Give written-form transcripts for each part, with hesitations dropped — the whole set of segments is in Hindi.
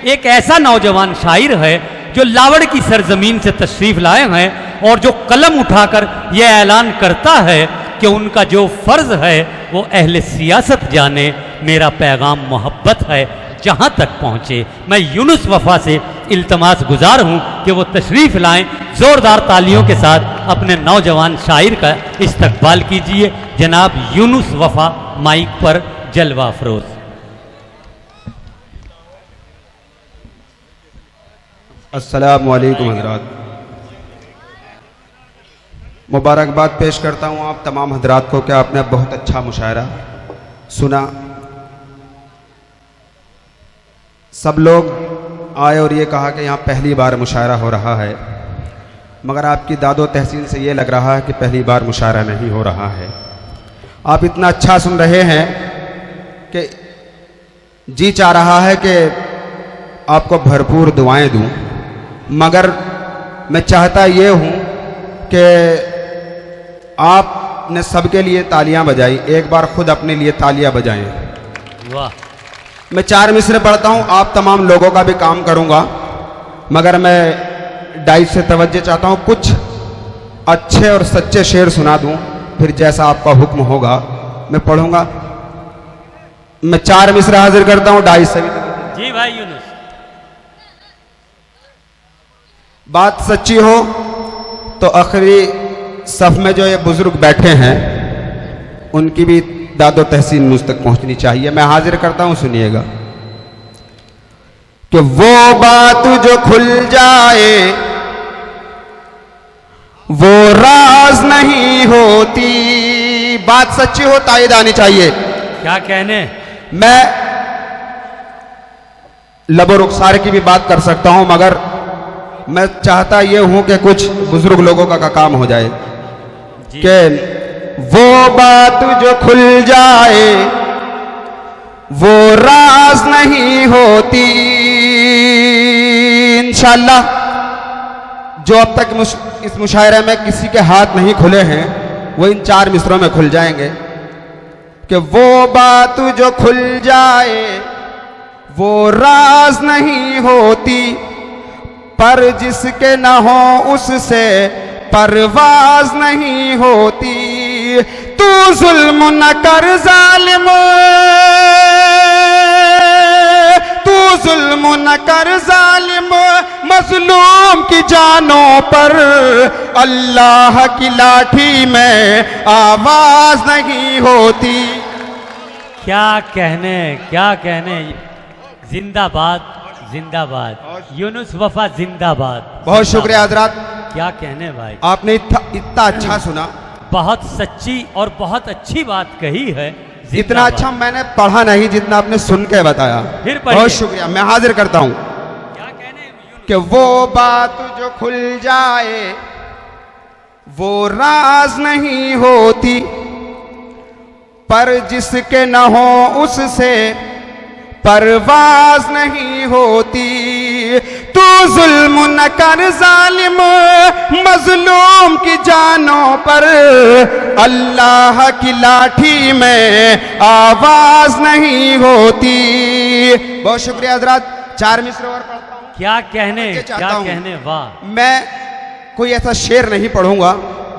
एक ऐसा नौजवान शायर है जो लावड़ की सरजमीन से तशरीफ लाए हैं और जो कलम उठाकर यह ऐलान करता है कि उनका जो फ़र्ज़ है वो अहले सियासत जाने, मेरा पैगाम मोहब्बत है जहाँ तक पहुँचे। मैं यूनुस वफ़ा से इल्तमास गुजार हूँ कि वो तशरीफ़ लाएं। ज़ोरदार तालियों के साथ अपने नौजवान शायर का इस्तकबाल कीजिए। जनाब यूनुस वफ़ा माइक पर जलवा अफरोज़। अस्सलामु अलैकुम हज़रात, मुबारकबाद पेश करता हूँ आप तमाम हज़रात को कि आपने बहुत अच्छा मुशायरा सुना। सब लोग आए और ये कहा कि यहाँ पहली बार मुशायरा हो रहा है, मगर आपकी दादो तहसीन से ये लग रहा है कि पहली बार मुशायरा नहीं हो रहा है। आप इतना अच्छा सुन रहे हैं कि जी चाह रहा है कि आपको भरपूर दुआएं दूं, मगर मैं चाहता ये हूँ कि आपने सबके लिए तालियां बजाई, एक बार खुद अपने लिए तालियां बजाएं। वाह। मैं 4 मिसरे पढ़ता हूँ, आप तमाम लोगों का भी काम करूँगा, मगर मैं डाइस से तवज्जो चाहता हूँ, कुछ अच्छे और सच्चे शेर सुना दूँ, फिर जैसा आपका हुक्म होगा मैं पढ़ूँगा। मैं 4 मिसरे हाजिर करता हूँ, डाइस से भी। जी भाई यूनुस। बात सच्ची हो तो आखिरी सफ में जो ये बुजुर्ग बैठे हैं उनकी भी दादो तहसीन मुझ तक पहुंचनी चाहिए। मैं हाजिर करता हूं, सुनिएगा कि वो बात जो खुल जाए वो राज नहीं होती। बात सच्ची हो तायद आनी चाहिए। क्या कहने? मैं लबो रुखसार की भी बात कर सकता हूं, मगर मैं चाहता ये हूं कि कुछ बुजुर्ग लोगों का काम हो जाए कि वो बात जो खुल जाए वो राज नहीं होती। इंशाअल्लाह जो अब तक इस मुशायरे में किसी के हाथ नहीं खुले हैं वो इन 4 मिसरों में खुल जाएंगे कि वो बात जो खुल जाए वो राज नहीं होती, पर जिसके न हो उससे परवाज नहीं होती। तू जुल्म न कर जालिम, तू जुल्म न कर जालिम, मजलूम की जानों पर अल्लाह की लाठी में आवाज नहीं होती। क्या कहने, क्या कहने। जिंदाबाद जिंदाबाद, यूनुस वफा जिंदाबाद। बहुत शुक्रिया हजरात। क्या कहने भाई, आपने इतना अच्छा सुना, बहुत सच्ची और बहुत अच्छी बात कही है। इतना अच्छा मैंने पढ़ा नहीं जितना आपने सुन के बताया। फिर बहुत शुक्रिया। मैं हाजिर करता हूं क्या कहने कि वो बात जो खुल जाए वो राज नहीं होती, पर जिसके न हो उससे परवाज नहीं होती। तू जुल्म न कर जालिम, मजलूम की जानों पर अल्लाह की लाठी में आवाज नहीं होती। बहुत शुक्रिया हजरात। 4 मिसरे और पढ़ता हूं। क्या कहने, क्या कहने। वाह। मैं कोई ऐसा शेर नहीं पढ़ूंगा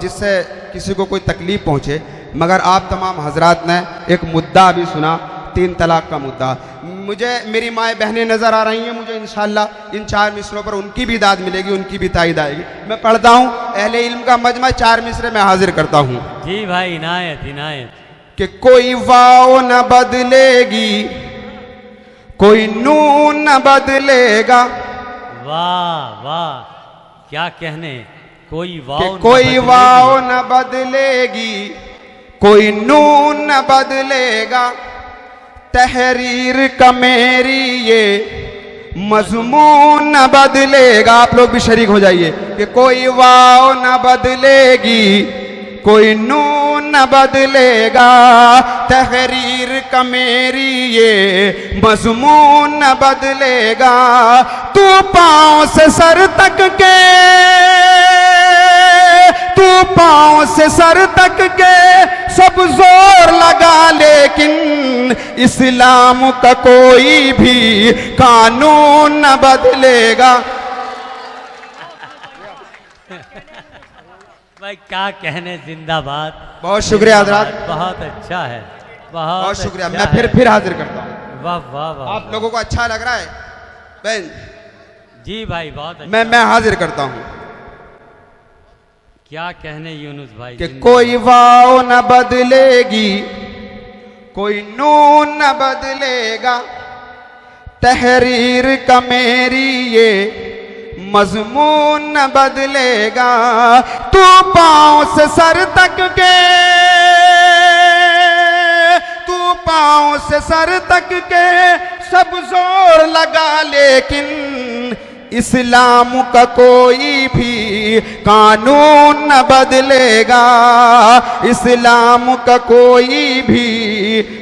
जिससे किसी को कोई तकलीफ पहुंचे, मगर आप तमाम हजरात ने एक मुद्दा भी सुना, 3 तलाक का मुद्दा। मुझे मेरी माएँ बहनें नजर आ रही हैं, मुझे इंशाअल्लाह इन 4 मिसरों पर उनकी भी दाद मिलेगी, उनकी भी तायद आएगी। मैं पढ़ता हूँ, अहले इल्म का मजमा 4 मिसरे में हाजिर करता हूँ। जी भाई, इनायत इनायत। कि कोई वाव न बदलेगी, कोई नून न बदलेगा। वाह वाह, क्या कहने। कोई कोई वाव न बदलेगी, कोई नून न बदलेगा। तहरीर का मेरी ये मजमून न बदलेगा। आप लोग भी शरीक हो जाइए कि कोई वाव न बदलेगी, कोई नून न बदलेगा। तहरीर का मेरी ये मजमून न बदलेगा। तू पांव से सर तक के तू पांव से सर तक के सब जोर लगा, लेकिन इस्लाम का कोई भी कानून न बदलेगा। भाई क्या कहने, जिंदाबाद। बहुत शुक्रिया हजरात, बहुत अच्छा है, बहुत शुक्रिया। अच्छा मैं फिर हाजिर करता हूँ। वाह वाह वाह। आप लोगों को अच्छा लग रहा है बहन? जी भाई बहुत अच्छा। मैं हाजिर करता हूँ। क्या कहने यूनुस भाई कि कोई वाव न बदलेगी, कोई नून न बदलेगा, तहरीर का मेरी ये मजमून न बदलेगा। तू पांव से सर तक के, तू पांव से सर तक के सब जोर लगा, लेकिन इस्लाम का कोई भी कानून न बदलेगा। इस्लाम का कोई भी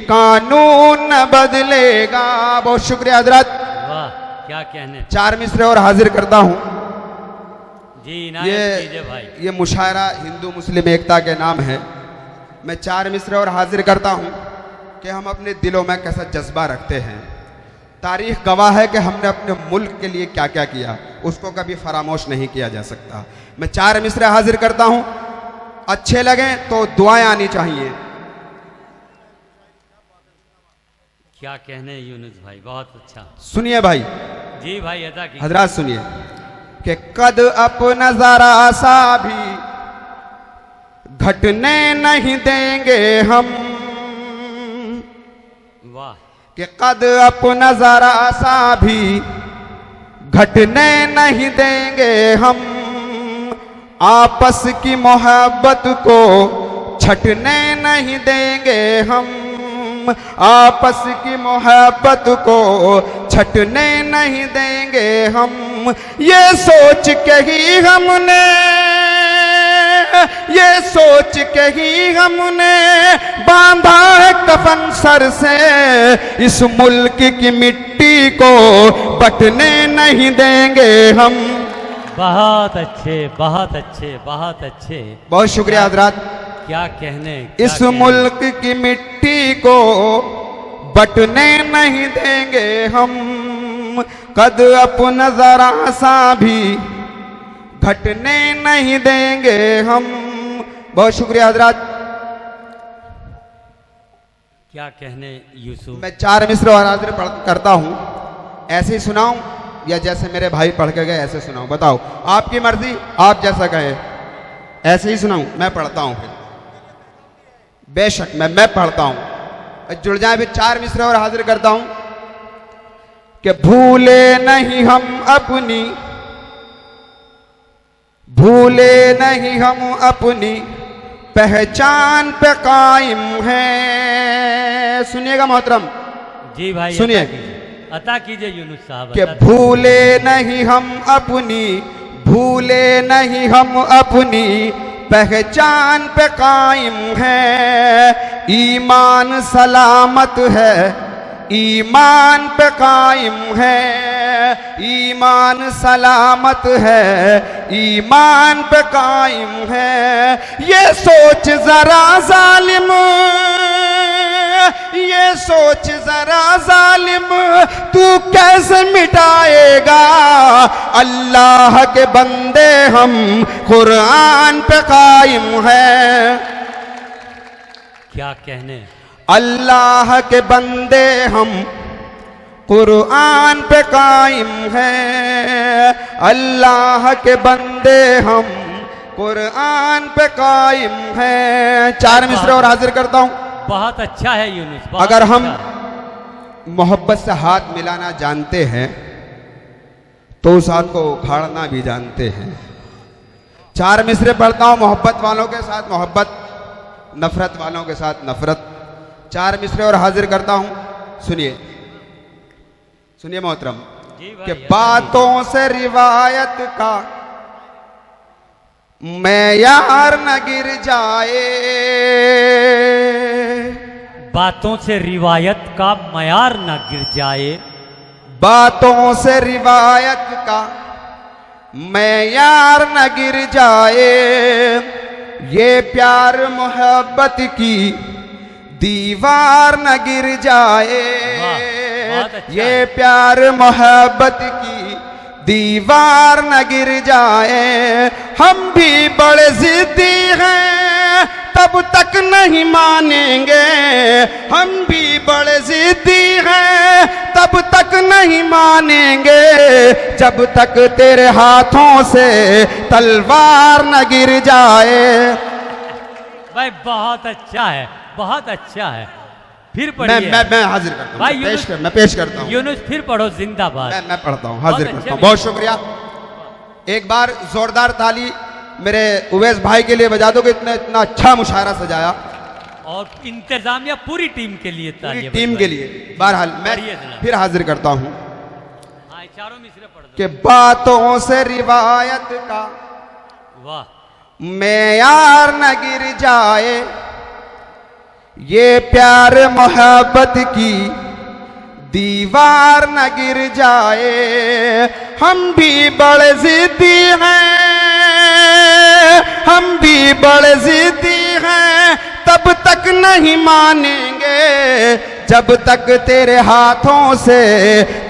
कानून न बदलेगा। बहुत शुक्रिया हजरत। वाह क्या कहने। 4 मिसरे और हाजिर करता हूँ। जी इनायत कीजिए भाई। ये मुशायरा हिंदू मुस्लिम एकता के नाम है। मैं 4 मिसरे और हाजिर करता हूँ कि हम अपने दिलों में कैसा जज्बा रखते हैं। तारीख गवाह है कि हमने अपने मुल्क के लिए क्या क्या किया, उसको कभी फरामोश नहीं किया जा सकता। मैं 4 मिसरे हाजिर करता हूँ, अच्छे लगें तो दुआएं आनी चाहिए। क्या कहने यूनुस भाई, बहुत अच्छा। सुनिए भाई। जी भाई अदा की। हजरात सुनिए कि कद अपना जरा सा भी घटने नहीं देंगे हम, वाह। कि कद अपना जरा सा भी घटने नहीं देंगे हम, आपस की मोहब्बत को छटने नहीं देंगे हम, आपस की मोहब्बत को छटने नहीं देंगे हम। ये सोच के ही हमने, ये सोच के ही हमने बांधा है कफन सर से, इस मुल्क की मिट्टी को बटने नहीं देंगे हम। बहुत अच्छे बहुत अच्छे बहुत अच्छे। बहुत शुक्रिया हजरात। क्या कहने, इस मुल्क की मिट्टी को बटने नहीं देंगे हम, कद अपना जरा सा भी घटने नहीं देंगे हम। बहुत शुक्रिया हजरात। क्या कहने यूसुफ। मैं 4 मिसरे और हाजिर करता हूं, ऐसे ही सुनाऊं या जैसे मेरे भाई पढ़ के गए ऐसे सुनाऊं? बताओ, आपकी मर्जी, आप जैसा कहे ऐसे ही सुनाऊं? मैं पढ़ता हूं फिर, बेशक मैं पढ़ता हूं। जुड़ जाए फिर 4 मिसरे और हाजिर करता हूं कि भूले नहीं हम अपनी, भूले नहीं हम अपनी पहचान पे कायम हैं। सुनिएगा मोहतरम। जी भाई सुनिए, अता कीजिए यूनुस साहब। कि भूले नहीं हम अपनी, भूले नहीं हम अपनी पहचान पे कायम है। ईमान सलामत है, ईमान पे कायम है, ईमान सलामत है, ईमान पे कायम है। ये सोच जरा जालिम, ये सोच जरा जालिम, तू कैसे मिटाएगा? अल्लाह के बंदे हम कुरान पे कायम है। क्या कहने। अल्लाह के बंदे हम कुरान पे कायम है, अल्लाह के बंदे हम कुरान पे कायम है। 4 मिसरे और हाजिर करता हूं। बहुत अच्छा है यूनुस। अगर हम अच्छा। मोहब्बत से हाथ मिलाना जानते हैं तो उस हाथ को उखाड़ना भी जानते हैं। 4 मिसरे पढ़ता हूं, मोहब्बत वालों के साथ मोहब्बत, नफरत वालों के साथ नफरत। 4 मिसरे और हाजिर करता हूं, सुनिए सुनिए मोहतरम। कि बातों से रिवायत का मैयार न गिर जाए, बातों से रिवायत का मयार न गिर जाए, बातों से रिवायत का मैयार न गिर जाए। ये प्यार मोहब्बत की दीवार न गिर जाए, बहुत अच्छा ये है। प्यार मोहब्बत की दीवार न गिर जाए। हम भी बड़े जिद्दी हैं तब तक नहीं मानेंगे, हम भी बड़े जिद्दी हैं तब तक नहीं मानेंगे, जब तक तेरे हाथों से तलवार न गिर जाए। भाई बहुत अच्छा है, बहुत अच्छा है। फिर मैं पढ़िए मैं हाजिर करता हूँ, भाई मैं पेश करता हूँ। यूनुस, फिर पढ़ो जिंदाबाद। मैं पढ़ता हूँ, हाजिर बहुत करता हूँ। अच्छा बहुत शुक्रिया। एक बार जोरदार ताली मेरे उवैस भाई के लिए बजा दो कि इतना अच्छा मुशायरा सजाया। और इंतजामिया पूरी टीम के लिए पूरी तालियां टीम बजवाइए। के लिए बहरहाल मैं पढ़िए जनाब। फिर हाजिर करता हूँ हाँ, चारों मिसरे पढ़ दो। कि बातों से रिवायत का वाह, मेयार न गिर जाए, ये प्यार मोहब्बत की दीवार न गिर जाए। हम भी बड़े जिद्दी हैं, हम भी बड़े जिद्दी हैं तब तक नहीं मानेंगे, जब तक तेरे हाथों से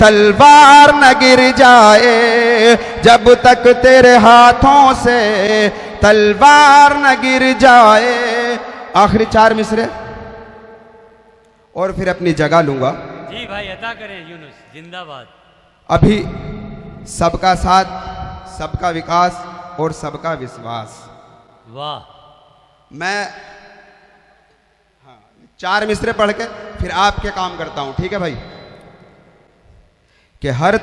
तलवार न गिर जाए, जब तक तेरे हाथों से तलवार न गिर जाए। आखिरी 4 मिसरे और फिर अपनी जगह लूंगा। जी भाई अता करें यूनुस, जिंदाबाद। अभी सबका साथ, सबका विकास और सबका विश्वास। वाह, मैं 4 मिसरे पढ़ के फिर आपके काम करता हूं, ठीक है भाई? कि हर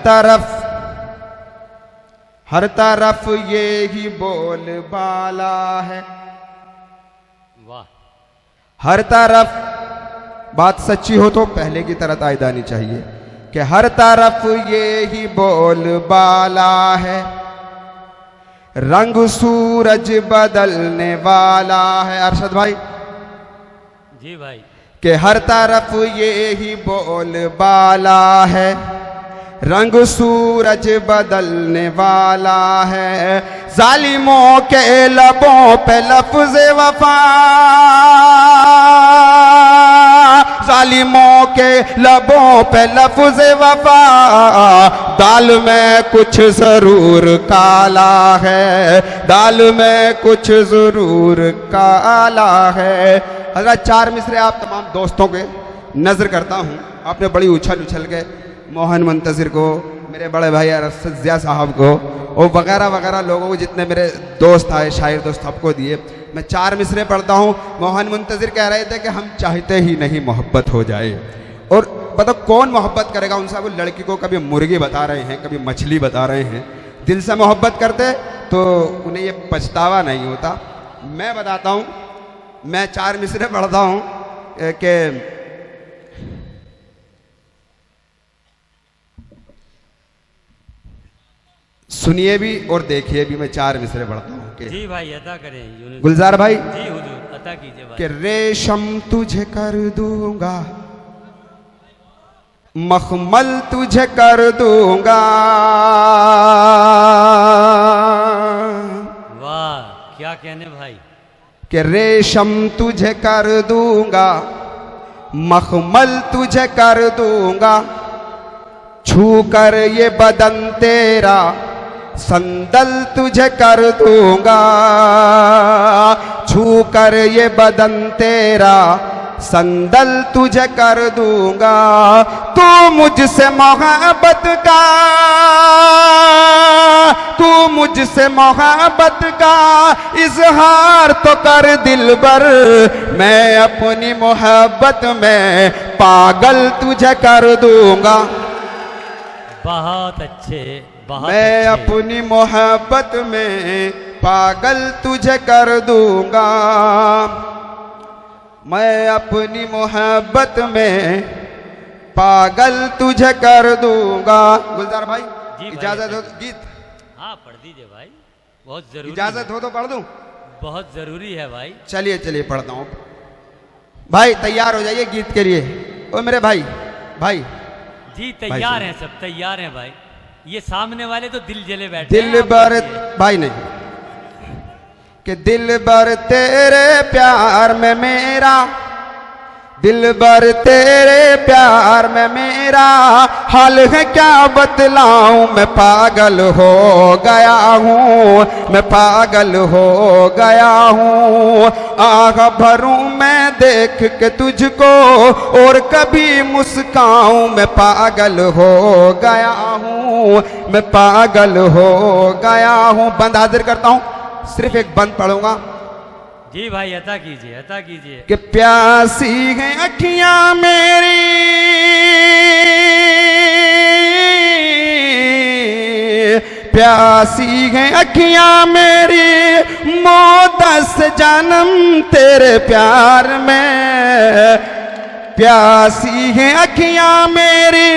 तरफ ये ही बोलबाला है, वाह, हर तरफ, बात सच्ची हो तो पहले की तरह आयदानी चाहिए कि हर तरफ ये ही बोलबाला है, रंग सूरज बदलने वाला है। अरशद भाई, जी भाई, कि हर तरफ ये ही बोलबाला है, रंग सूरज बदलने वाला है। जालिमों के लबों पे लफ्ज़ वफा, जालिमों के लबों पे लफ्ज़ वफा, दाल में कुछ जरूर काला है, दाल में कुछ जरूर काला है। अगर 4 मिसरे आप तमाम दोस्तों के नजर करता हूँ, आपने बड़ी उछल के मोहन मुंतज़िर को, मेरे बड़े भाई अरशद ज़िया साहब को और वगैरह वगैरह लोगों को, जितने मेरे दोस्त आए, शायर दोस्त, सबको दिए। मैं 4 मिसरे पढ़ता हूँ। मोहन मुंतज़िर कह रहे थे कि हम चाहते ही नहीं मोहब्बत हो जाए, और मतलब कौन मोहब्बत करेगा उनसे? वो लड़की को कभी मुर्गी बता रहे हैं, कभी मछली बता रहे हैं। दिल से मोहब्बत करते तो उन्हें ये पछतावा नहीं होता। मैं बताता हूँ, मैं 4 मिसरे पढ़ता हूँ कि सुनिए भी और देखिए भी। मैं 4 मिसरे पढ़ता हूँ कि जी भाई अता करें यूनुस। गुलजार भाई, जी हुजूर, अता कीजिए भाई। कि रेशम तुझे कर दूंगा, मखमल तुझे कर दूंगा, वाह, क्या कहने भाई। कि रेशम तुझे कर दूंगा, मखमल तुझे कर दूंगा, छू कर ये बदन तेरा संदल तुझे कर दूंगा, छू कर ये बदन तेरा संदल तुझे कर दूंगा। तू मुझसे मोहब्बत का, तू मुझसे मोहब्बत का इजहार तो कर दिलबर, मैं अपनी मोहब्बत में पागल तुझे कर दूंगा। बहुत अच्छे, बहुत मैं अच्छे। अपनी मोहब्बत में पागल तुझे कर दूंगा, मैं अपनी मोहब्बत में पागल तुझे कर दूंगा। गुलजार भाई, जी भाई, इजाजत हो? गीत हाँ पढ़ दीजिए भाई, बहुत जरूरी इजाजत है। हो तो पढ़ दूं? बहुत जरूरी है भाई। चलिए चलिए पढ़ता हूँ। भाई तैयार हो जाइए गीत के लिए। ओ मेरे भाई, भाई जी तैयार हैं, सब तैयार हैं भाई। ये सामने वाले तो दिल जले बैठे दिल हैं, आप बर देखिए। भाई नहीं, कि दिल बर तेरे प्यार में मेरा, दिल बर तेरे प्यार में मेरा हाल है क्या बतलाऊं, मैं पागल हो गया हूँ, मैं पागल हो गया हूँ। आँख भरूं मैं देख के तुझको और कभी मुस्काऊं, मैं पागल हो गया हूँ, मैं पागल हो गया हूँ। बंद हाजिर करता हूँ, सिर्फ एक बंद पढ़ूंगा। जी भाई अता कीजिए, अता कीजिए। कि प्यासी हैं अखियां मेरी, प्यासी हैं अखियां मेरी मौत से जन्म तेरे प्यार में, प्यासी हैं अखियां मेरी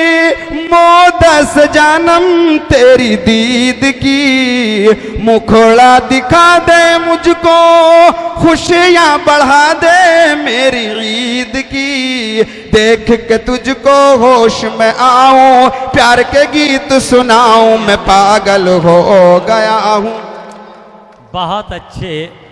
मौत से जन्म तेरी दीद की। मुखड़ा दिखा दे मुझको, खुशियां बढ़ा दे मेरी ईद की। देख के तुझको होश में आऊं, प्यार के गीत सुनाऊं, मैं पागल हो गया हूं। बहुत अच्छे।